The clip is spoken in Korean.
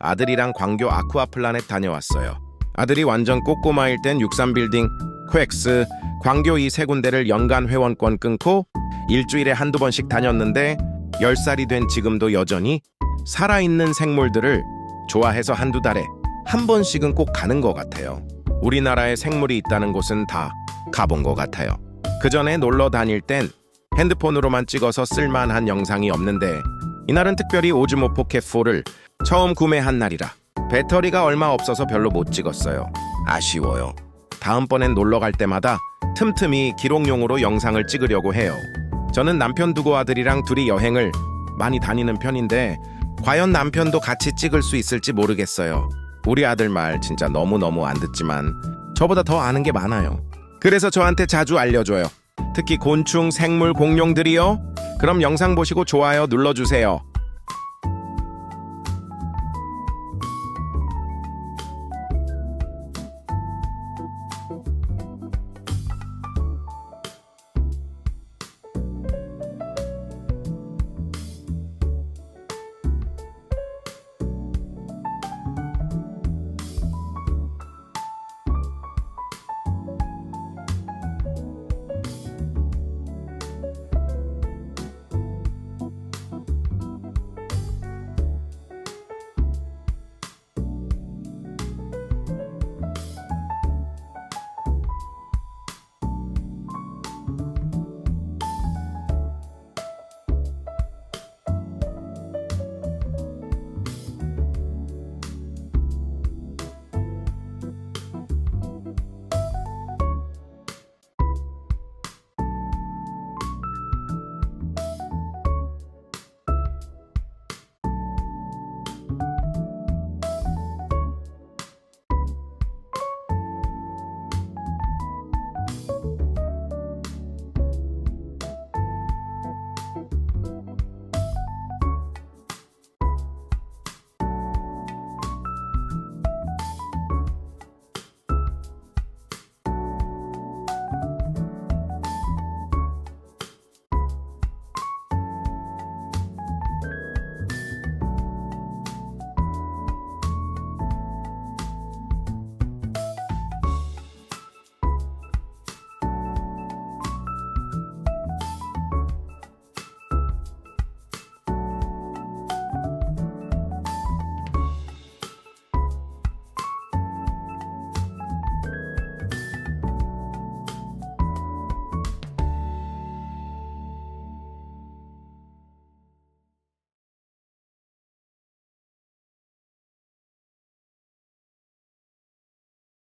아들이랑 광교 아쿠아플라넷 다녀왔어요. 아들이 완전 꼬꼬마일 땐 63빌딩, 코엑스, 광교 이 세 군데를 연간 회원권 끊고 일주일에 한두 번씩 다녔는데 10살이 된 지금도 여전히 살아있는 생물들을 좋아해서 한두 달에 한 번씩은 꼭 가는 것 같아요. 우리나라에 생물이 있다는 곳은 다 가본 것 같아요. 그 전에 놀러 다닐 땐 핸드폰으로만 찍어서 쓸만한 영상이 없는데 이날은 특별히 오즈모 포켓4를 처음 구매한 날이라 배터리가 얼마 없어서 별로 못 찍었어요. 아쉬워요. 다음번엔 놀러 갈 때마다 틈틈이 기록용으로 영상을 찍으려고 해요. 저는 남편 두고 아들이랑 둘이 여행을 많이 다니는 편인데 과연 남편도 같이 찍을 수 있을지 모르겠어요. 우리 아들 말 진짜 너무너무 안 듣지만 저보다 더 아는 게 많아요. 그래서 저한테 자주 알려줘요. 특히 곤충, 생물, 공룡들이요. 그럼 영상 보시고 좋아요 눌러주세요.